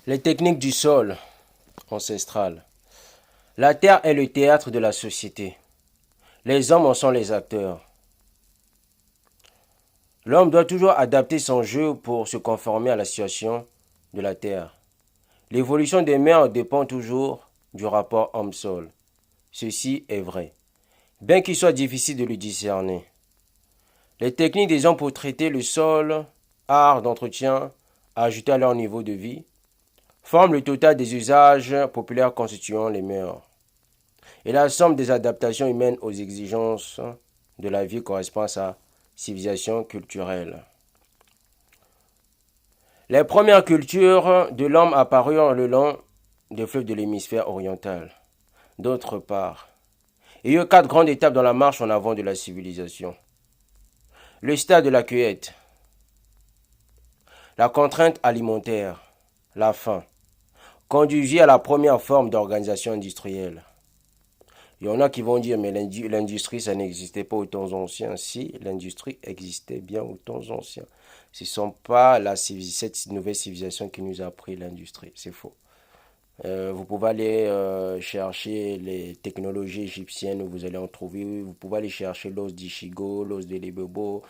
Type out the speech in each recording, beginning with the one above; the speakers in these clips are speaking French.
Les techniques du sol ancestral. La terre est le théâtre de la société. Les hommes en sont les acteurs. L'homme doit toujours adapter son jeu pour se conformer à la situation de la terre. L'évolution des mers dépend toujours du rapport homme-sol. Ceci est vrai, bien qu'il soit difficile de le discerner. Les techniques des hommes pour traiter le sol, art d'entretien, ajoutés à leur niveau de vie, forment le total des usages populaires constituant les mœurs. Et la somme des adaptations humaines aux exigences de la vie correspond à sa civilisation culturelle. Les premières cultures de l'homme apparurent le long des fleuves de l'hémisphère oriental. D'autre part, il y a eu quatre grandes étapes dans la marche en avant de la civilisation. Le stade de la cueillette, la contrainte alimentaire, la faim, conduisit à la première forme d'organisation industrielle. Il y en a qui vont dire, mais l'industrie, ça n'existait pas aux temps anciens. Si, l'industrie existait bien aux temps anciens. Ce ne sont pas cette nouvelle civilisation qui nous a appris l'industrie. C'est faux. Vous pouvez aller chercher les technologies égyptiennes, vous allez en trouver. Vous pouvez aller chercher l'os d'Ishigo, l'os de Lebebo.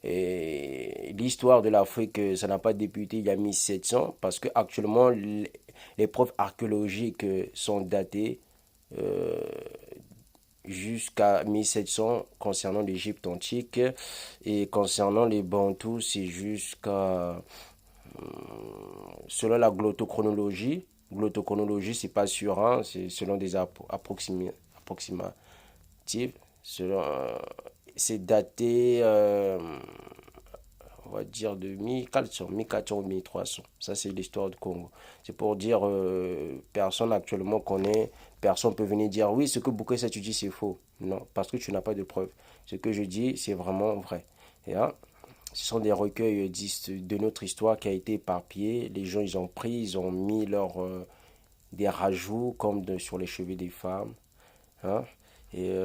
L'histoire de l'Afrique, ça n'a pas débuté il y a 1700 parce que actuellement les preuves archéologiques sont datées euh, jusqu'à 1700 concernant l'Égypte antique et concernant les Bantous, c'est jusqu'à selon la glottochronologie. Glottochronologie, c'est pas sûr, hein, c'est selon des approximatifs. Selon, c'est daté, on va dire, de 1400, 1400 ou 1300. Ça, c'est l'histoire du Congo. C'est pour dire, personne actuellement connaît, personne peut venir dire, oui, ce que Bouquet tu dis, c'est faux. Non, parce que tu n'as pas de preuves. Ce que je dis, c'est vraiment vrai. Et, hein, ce sont des recueils de notre histoire qui a été éparpillé. Les gens, ils ont pris, ils ont mis des rajouts comme sur les cheveux des femmes. Hein. Et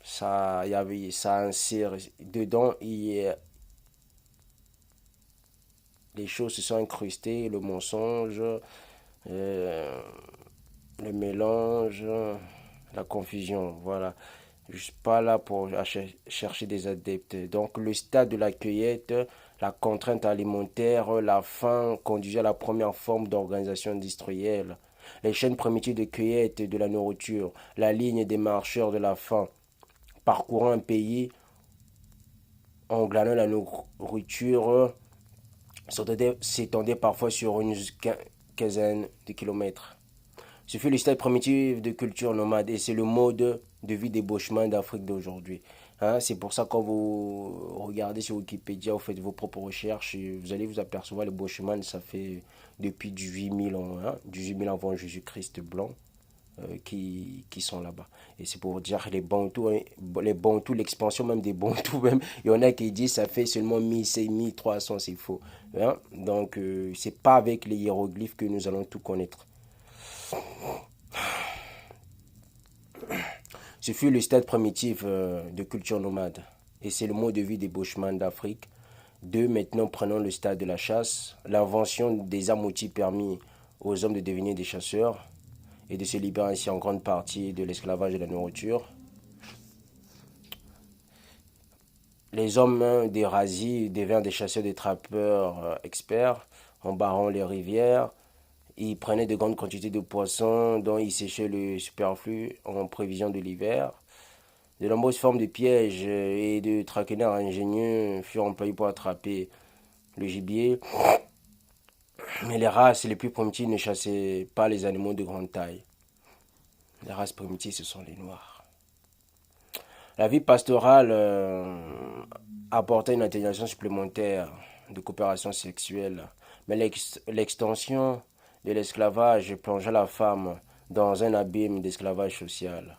ça, il y avait, ça insère dedans, les choses se sont incrustées, le mensonge, euh, le mélange, la confusion. Voilà. Je ne suis pas là pour chercher des adeptes. Donc le stade de la cueillette, la contrainte alimentaire, la faim conduisait à la première forme d'organisation industrielle. Les chaînes primitives de cueillette de la nourriture, la ligne des marcheurs de la faim, parcourant un pays en glanant la nourriture, s'étendait parfois sur une quinzaine de kilomètres. Ce fut le stade primitif de culture nomade et c'est le mode de vie des Bushman d'Afrique d'aujourd'hui. Hein, c'est pour ça que quand vous regardez sur Wikipédia, vous faites vos propres recherches, vous allez vous apercevoir les Bushman, ça fait depuis 18 000 ans, hein, 18 000 avant Jésus-Christ blanc qui sont là-bas. Et c'est pour dire les Bantous, l'expansion même des Bantous, même, il y en a qui disent ça fait seulement 1300, c'est faux. Hein? Donc, c'est pas avec les hiéroglyphes que nous allons tout connaître. Ce fut le stade primitif de culture nomade. Et c'est le mode de vie des Bushman d'Afrique. Maintenant, prenons le stade de la chasse. L'invention des armes outils permis aux hommes de devenir des chasseurs et de se libérer ainsi en grande partie de l'esclavage et de la nourriture. Les hommes des razis devinrent des chasseurs, des trappeurs experts en barrant les rivières. Ils prenaient de grandes quantités de poissons dont ils séchaient le superflu en prévision de l'hiver. De nombreuses formes de pièges et de traquenards ingénieux furent employés pour attraper le gibier. Mais les races les plus primitives ne chassaient pas les animaux de grande taille. Les races primitives, ce sont les noirs. La vie pastorale apportait une intégration supplémentaire de coopération sexuelle. Mais l'extension de l'esclavage plongea la femme dans un abîme d'esclavage social.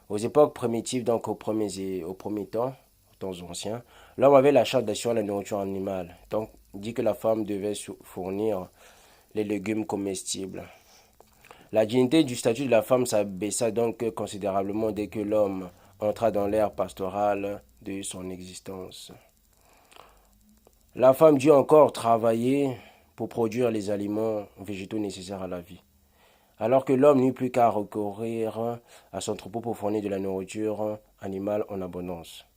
Aux époques primitives, donc au premier temps, aux temps anciens, l'homme avait la charge d'assurer la nourriture animale, donc dit que la femme devait fournir les légumes comestibles. La dignité du statut de la femme s'abaissa donc considérablement dès que l'homme entra dans l'ère pastorale de son existence. La femme dut encore travailler pour produire les aliments végétaux nécessaires à la vie. Alors que l'homme n'eut plus qu'à recourir à son troupeau pour fournir de la nourriture animale en abondance.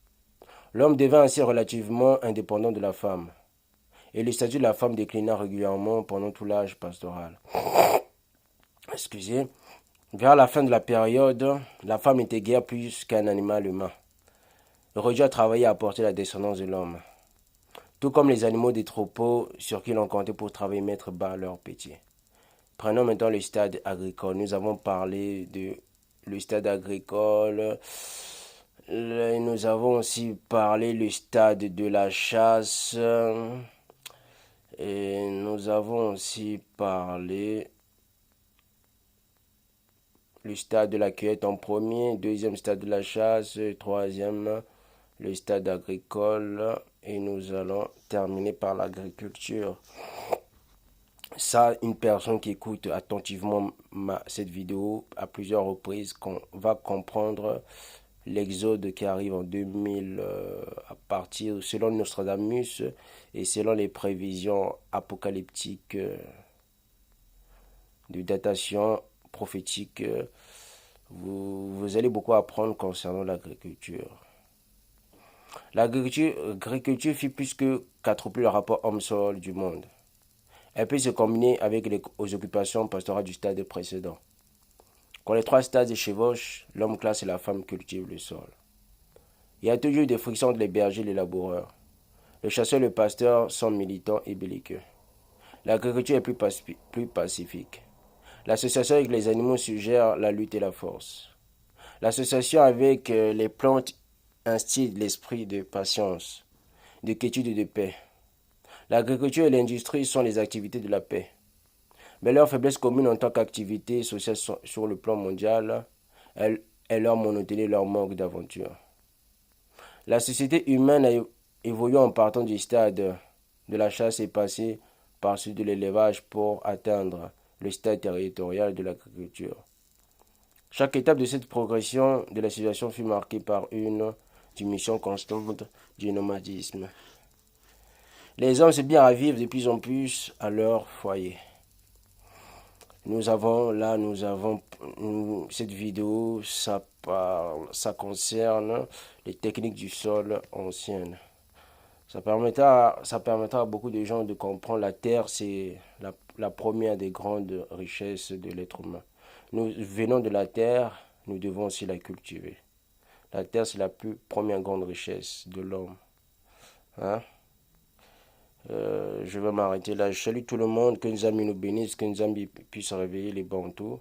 L'homme devint ainsi relativement indépendant de la femme, et le statut de la femme déclina régulièrement pendant tout l'âge pastoral. Excusez. Vers la fin de la période, la femme n'était guère plus qu'un animal humain, réduit à travailler à apporter la descendance de l'homme. Tout comme les animaux des troupeaux sur qui l'on comptait pour travailler mettre bas leurs petits. Prenons maintenant le stade agricole. Nous avons parlé de le stade agricole. Nous avons aussi parlé du stade de la chasse. Et nous avons aussi parlé le stade de la cueillette en premier, deuxième stade de la chasse, troisième le stade agricole et nous allons terminer par l'agriculture. Ça, une personne qui écoute attentivement cette vidéo à plusieurs reprises va comprendre l'exode qui arrive en 2000 à partir, selon Nostradamus et selon les prévisions apocalyptiques de datation prophétique. Vous allez beaucoup apprendre concernant l'agriculture. L'agriculture fait plus que quadrupler le rapport homme-sol du monde. Elle peut se combiner avec les occupations pastorales du stade précédent. Quand les trois stades se chevauchent, l'homme classe et la femme cultive le sol. Il y a toujours des frictions entre les bergers et les laboureurs. Le chasseur et le pasteur sont militants et belliqueux. L'agriculture est plus pacifique. L'association avec les animaux suggère la lutte et la force. L'association avec les plantes instille l'esprit de patience, de quiétude et de paix. L'agriculture et l'industrie sont les activités de la paix. Mais leur faiblesse commune en tant qu'activité sociale sur le plan mondial est leur monotonie et leur manque d'aventure. La société humaine a évolué en partant du stade de la chasse et passé par celui de l'élevage pour atteindre le stade territorial de l'agriculture. Chaque étape de cette progression de la civilisation fut marquée par une diminution constante du nomadisme. Les hommes se mirent à vivre de plus en plus à leur foyer. Cette vidéo, ça concerne les techniques du sol anciennes. Ça permettra à beaucoup de gens de comprendre la terre, c'est la première des grandes richesses de l'être humain. Nous venons de la terre, nous devons aussi la cultiver. La terre, c'est la première grande richesse de l'homme. Hein? Je vais m'arrêter là. Je salue tout le monde, que Nzambi nous bénisse, que Nzambi puisse réveiller les bantous,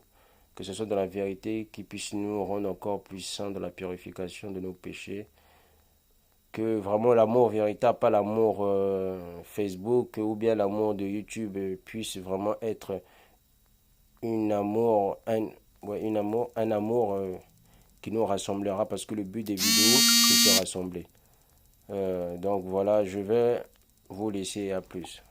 que ce soit dans la vérité, qui puisse nous rendre encore plus saints dans la purification de nos péchés. Que vraiment l'amour véritable, pas l'amour Facebook ou bien l'amour de YouTube puisse vraiment être un amour qui nous rassemblera parce que le but des vidéos, c'est de se rassembler. Donc voilà, je vais vous laisser à plus.